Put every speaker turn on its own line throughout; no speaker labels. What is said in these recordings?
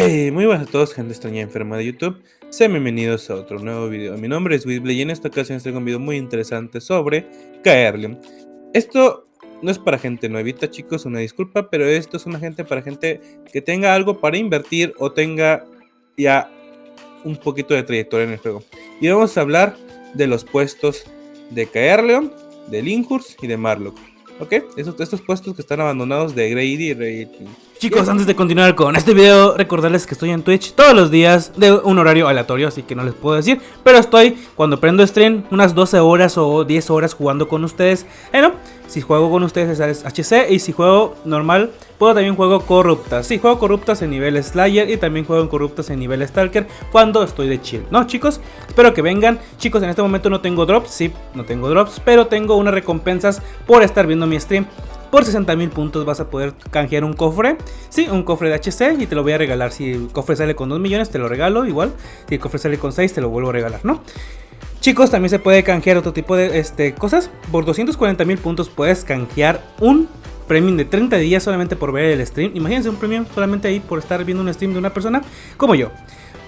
Hey, muy buenas a todos, gente extraña y enferma de YouTube. Sean bienvenidos a otro nuevo video. Mi nombre es Weebly y en esta ocasión les traigo un video muy interesante sobre Kaerlion. Esto no es para gente nuevita, chicos, una disculpa, pero esto es para gente que tenga algo para invertir o tenga ya un poquito de trayectoria en el juego. Y vamos a hablar de los puestos de Kaerlion, de Linkhurst y de Marlock. ¿Ok? Estos puestos que están abandonados de Grady y Rating.
Chicos, antes de continuar con este video, recordarles que estoy en Twitch todos los días de un horario aleatorio, así que no les puedo decir, pero estoy, cuando prendo stream, unas 12 horas o 10 horas jugando con ustedes. Bueno, si juego con ustedes es HC, y si juego normal, también juego corruptas. Sí, juego corruptas en nivel Slayer y también juego en corruptas en nivel Stalker cuando estoy de chill, ¿no, chicos? Espero que vengan. Chicos, en este momento no tengo drops, sí, no tengo drops, pero tengo unas recompensas por estar viendo mi stream. Por 60.000 puntos vas a poder canjear un cofre. Sí, un cofre de HC y te lo voy a regalar. Si el cofre sale con 2 millones te lo regalo igual. Si el cofre sale con 6 te lo vuelvo a regalar, ¿no? Chicos, también se puede canjear otro tipo de cosas. Por 240.000 puntos puedes canjear un premium de 30 días solamente por ver el stream. Imagínense un premium solamente ahí por estar viendo un stream de una persona como yo.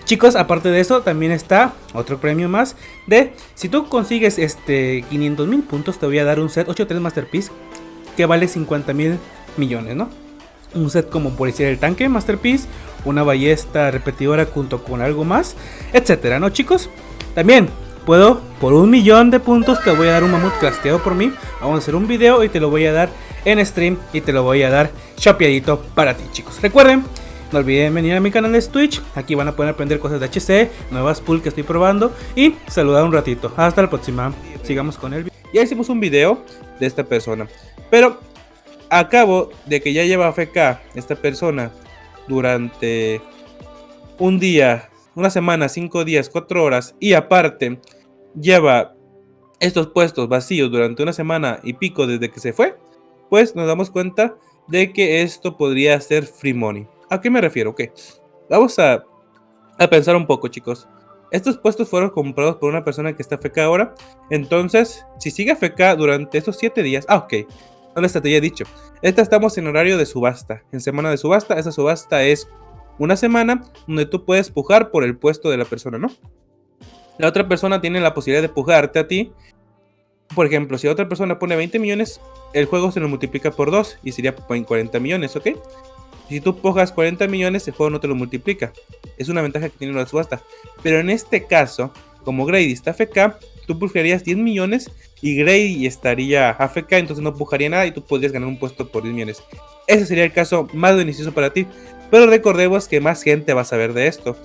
Chicos, aparte de eso, también está otro premio más de... Si tú consigues 500.000 puntos te voy a dar un set 8-3 Masterpiece que vale 50.000 millones, ¿no? Un set como por decir el tanque Masterpiece, una ballesta repetidora junto con algo más, etcétera, ¿no, chicos? También puedo, por 1 millón de puntos, te voy a dar un mamut crafteado por mí. Vamos a hacer un video y te lo voy a dar en stream y te lo voy a dar shopeadito para ti, chicos. Recuerden, no olviden venir a mi canal de Twitch. Aquí van a poder aprender cosas de HC, nuevas pools que estoy probando y saludar un ratito. Hasta la próxima. Sigamos con el video.
Ya hicimos un video de esta persona, pero a cabo de que ya lleva AFK esta persona durante un día, una semana, 5 días, 4 horas, y aparte lleva estos puestos vacíos durante una semana y pico desde que se fue, pues nos damos cuenta de que esto podría ser free money. ¿A qué me refiero? Ok, vamos a pensar un poco, chicos. Estos puestos fueron comprados por una persona que está AFK ahora. Entonces, si sigue AFK durante estos 7 días... ok, ¿dónde está? Te ya he dicho. Estamos en horario de subasta, en semana de subasta. Esa subasta es una semana donde tú puedes pujar por el puesto de la persona, ¿no? La otra persona tiene la posibilidad de pujarte a ti. Por ejemplo, si otra persona pone 20 millones, el juego se lo multiplica por 2 y sería 40 millones, ¿ok? Si tú pujas 40 millones, el juego no te lo multiplica. Es una ventaja que tiene la subasta. Pero en este caso, como Grady está AFK, tú pujarías 10 millones y Grady estaría AFK, entonces no pujaría nada y tú podrías ganar un puesto por 10 millones. Ese sería el caso más beneficioso para ti. Pero recordemos que más gente va a saber de esto.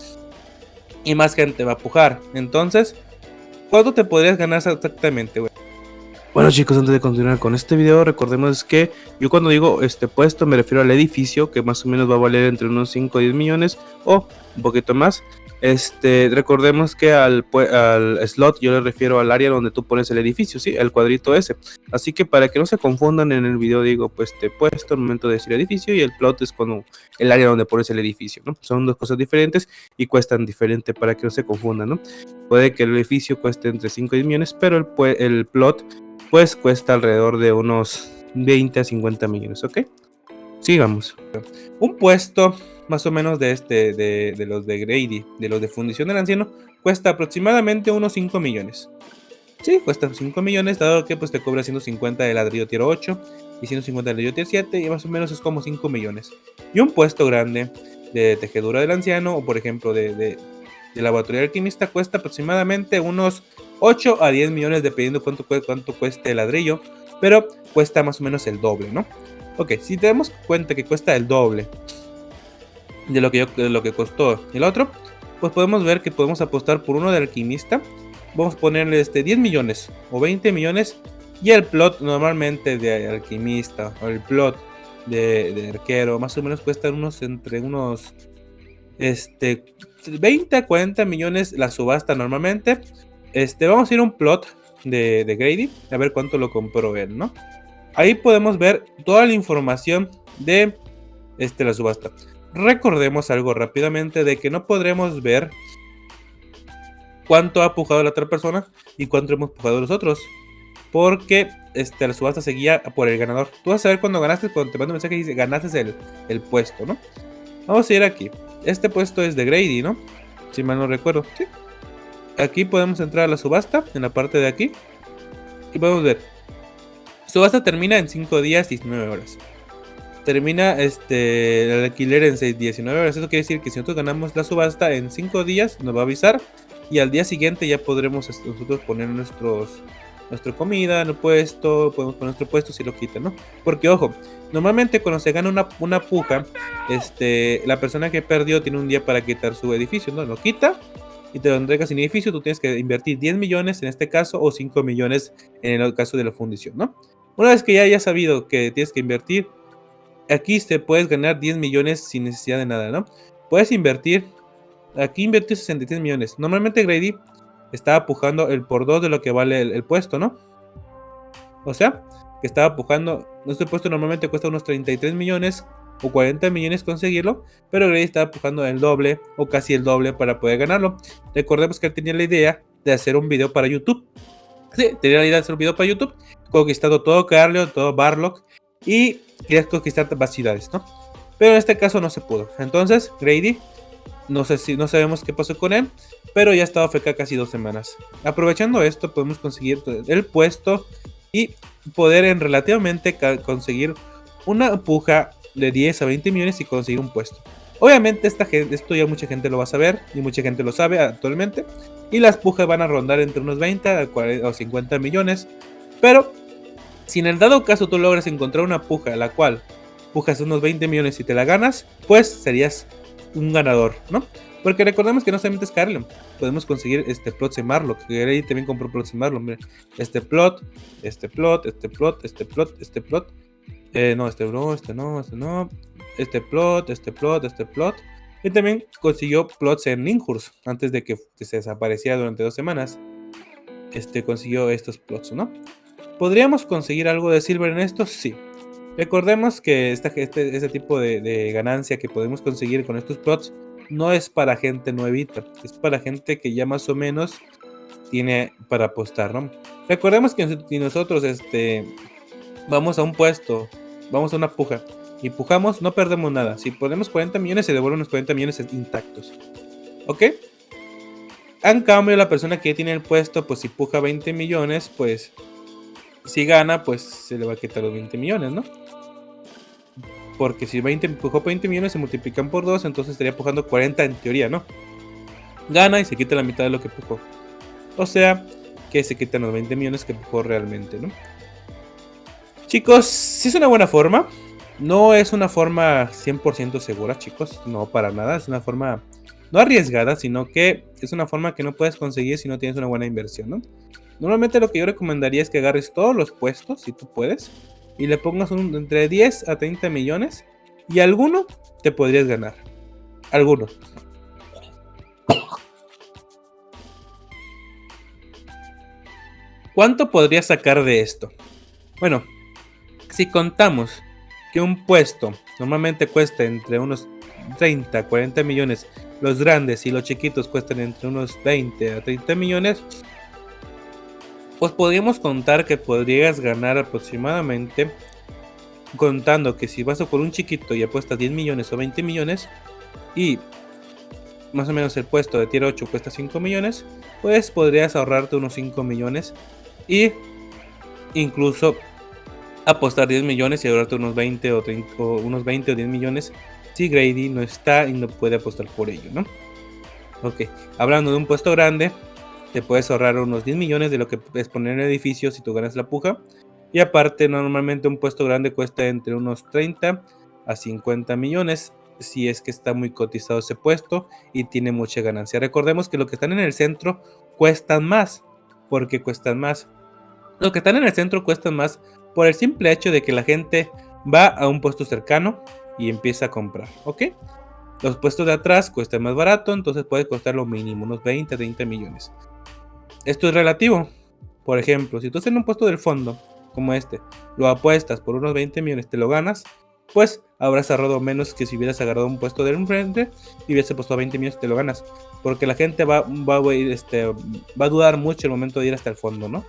Y más gente va a pujar. Entonces, ¿cuánto te podrías ganar exactamente, güey? Bueno, chicos, antes de continuar con este video, recordemos que yo cuando digo este puesto me refiero al edificio, que más o menos va a valer entre unos 5 o 10 millones o un poquito más. Recordemos que al slot yo le refiero al área donde tú pones el edificio, ¿sí? El cuadrito ese. Así que para que no se confundan en el video digo pues puesto al momento de decir edificio, y el plot es como el área donde pones el edificio, ¿no? Son dos cosas diferentes y cuestan diferente para que no se confundan, ¿no? Puede que el edificio cueste entre 5 y 10 millones, pero el plot pues cuesta alrededor de unos 20 a 50 millones, ¿ok? Sigamos. Un puesto más o menos de los de Grady, de los de Fundición del Anciano, cuesta aproximadamente unos 5 millones. Sí, cuesta 5 millones, dado que pues te cobra 150 de ladrillo tier 8 y 150 de ladrillo tier 7, y más o menos es como 5 millones. Y un puesto grande de Tejedura del Anciano, o por ejemplo de Laboratorio Alquimista, cuesta aproximadamente unos 8 a 10 millones dependiendo cuánto cueste el ladrillo, pero cuesta más o menos el doble, ¿no? Ok, si tenemos cuenta que cuesta el doble de lo que costó el otro, pues podemos ver que podemos apostar por uno de alquimista. Vamos a ponerle 10 millones o 20 millones, y el plot normalmente de alquimista o el plot de arquero más o menos cuesta entre unos 20 a 40 millones la subasta normalmente. Vamos a ir a un plot de Grady a ver cuánto lo compró él, ¿no? Ahí podemos ver toda la información de la subasta. Recordemos algo rápidamente de que no podremos ver cuánto ha pujado la otra persona y cuánto hemos pujado nosotros, porque la subasta se guía por el ganador. Tú vas a ver cuando ganaste, cuando te mando un mensaje y dice ganaste el puesto, ¿no? Vamos a ir aquí. Este puesto es de Grady, ¿no? Si mal no recuerdo. Sí. Aquí podemos entrar a la subasta, en la parte de aquí. Y podemos ver. Subasta termina en 5 días, 19 horas. Termina el alquiler en 19 horas. Eso quiere decir que si nosotros ganamos la subasta en 5 días, nos va a avisar. Y al día siguiente ya podremos nosotros poner nuestra comida en el puesto. Podemos poner nuestro puesto si lo quitan, ¿no? Porque ojo, normalmente cuando se gana una puja, la persona que perdió tiene un día para quitar su edificio, ¿no? Lo quita y te lo entrega sin edificio. Tú tienes que invertir 10 millones en este caso o 5 millones en el caso de la fundición, ¿no? Una vez que ya hayas sabido que tienes que invertir, aquí te puedes ganar 10 millones sin necesidad de nada, ¿no? Puedes invertir, aquí invertí 63 millones. Normalmente Grady estaba pujando el por 2 de lo que vale el puesto, ¿no? O sea, que estaba pujando, nuestro puesto normalmente cuesta unos 33 millones o 40 millones conseguirlo, pero Grady estaba pujando el doble o casi el doble para poder ganarlo. Recordemos que él tenía la idea de hacer un video para YouTube. Sí, tenía la idea de hacer un video para YouTube, conquistando todo Carleon, todo Barlock, y quería conquistar más ciudades, ¿no? Pero en este caso no se pudo. Entonces, Grady, no sabemos qué pasó con él, pero ya estaba FK casi 2 semanas. Aprovechando esto, podemos conseguir el puesto y poder en relativamente conseguir una puja de 10 a 20 millones y conseguir un puesto. Obviamente esto ya mucha gente lo va a saber y mucha gente lo sabe actualmente. Y las pujas van a rondar entre unos 20 a 40 o 50 millones. Pero si en el dado caso tú logras encontrar una puja la cual pujas unos 20 millones y te la ganas, pues serías un ganador, ¿no? Porque recordemos que no solamente es Carleon, podemos conseguir plots en Marlock. Que Grady también compró plots en Marlock. Mira, este plot. Este plot. Y también consiguió plots en Ninhurst antes de que se desapareciera durante 2 semanas. Consiguió estos plots, ¿no? ¿Podríamos conseguir algo de silver en esto? Sí. Recordemos que este tipo de ganancia que podemos conseguir con estos plots no es para gente nuevita, es para gente que ya más o menos tiene para apostar, ¿no? Recordemos que si nosotros vamos a un puesto, vamos a una puja y pujamos, no perdemos nada. Si ponemos 40 millones, se devuelven los 40 millones intactos. ¿Ok? En cambio, la persona que ya tiene el puesto, pues si puja 20 millones, pues si gana, pues se le va a quitar los 20 millones, ¿no? Porque si pujó 20 millones se multiplican por 2, entonces estaría pujando 40 en teoría, ¿no? Gana y se quita la mitad de lo que pujó. O sea, que se quitan los 20 millones que pujó realmente, ¿no? Chicos, sí es una buena forma. No es una forma 100% segura, chicos. No, para nada. Es una forma no arriesgada, sino que es una forma que no puedes conseguir si no tienes una buena inversión, ¿no? Normalmente lo que yo recomendaría es que agarres todos los puestos, si tú puedes, y le pongas entre 10 a 30 millones y alguno te podrías ganar. Alguno. ¿Cuánto podrías sacar de esto? Bueno, si contamos que un puesto normalmente cuesta entre unos 30 a 40 millones, los grandes y los chiquitos cuestan entre unos 20 a 30 millones, pues podríamos contar que podrías ganar aproximadamente, contando que si vas a por un chiquito y apuestas 10 millones o 20 millones y más o menos el puesto de tier 8 cuesta 5 millones, pues podrías ahorrarte unos 5 millones y incluso apostar 10 millones y ahorrarte unos 20 o 30, o unos 20 o 10 millones si Grady no está y no puede apostar por ello, ¿no? Ok, hablando de un puesto grande, te puedes ahorrar unos 10 millones de lo que puedes poner en el edificio si tú ganas la puja. Y aparte, normalmente un puesto grande cuesta entre unos 30 a 50 millones si es que está muy cotizado ese puesto y tiene mucha ganancia. Recordemos que los que están en el centro cuestan más. ¿Por qué cuestan más? Los que están en el centro cuestan más por el simple hecho de que la gente va a un puesto cercano y empieza a comprar, ¿ok? Los puestos de atrás cuestan más barato, entonces puede costar lo mínimo, unos 20 a 30 millones. Esto es relativo. Por ejemplo, si tú estás en un puesto del fondo, como lo apuestas por unos 20 millones, te lo ganas, pues habrás ahorrado menos que si hubieras agarrado un puesto del enfrente y hubieras puesto 20 millones y te lo ganas. Porque la gente va a dudar mucho el momento de ir hasta el fondo, ¿no?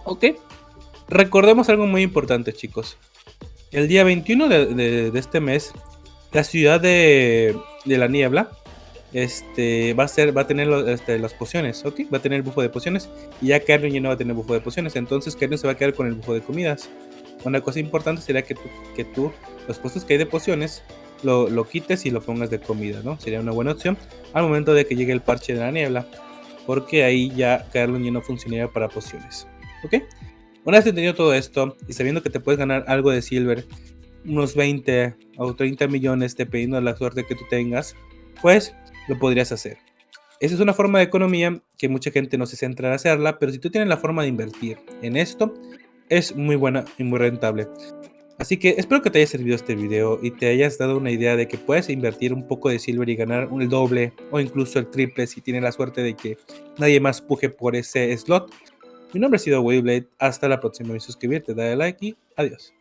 Ok. Recordemos algo muy importante, chicos. El día 21 de este mes, la ciudad de de la niebla, va a tener las pociones, ¿ok? Va a tener el bufo de pociones. Y ya Carrion ya no va a tener bufo de pociones. Entonces Carrion se va a quedar con el bufo de comidas. Una cosa importante sería que tú los puestos que hay de pociones lo quites y lo pongas de comida, ¿no? Sería una buena opción al momento de que llegue el parche de la niebla, porque ahí ya Carrion ya no funcionaría para pociones, ¿ok? Una vez entendido todo esto y sabiendo que te puedes ganar algo de silver, unos 20 o 30 millones dependiendo de la suerte que tú tengas, pues lo podrías hacer. Esa es una forma de economía que mucha gente no se centra en hacerla, pero si tú tienes la forma de invertir en esto, es muy buena y muy rentable. Así que espero que te haya servido este video y te hayas dado una idea de que puedes invertir un poco de silver y ganar el doble o incluso el triple si tienes la suerte de que nadie más puje por ese slot. Mi nombre ha sido Wayblade, hasta la próxima y suscribirte, dale like y adiós.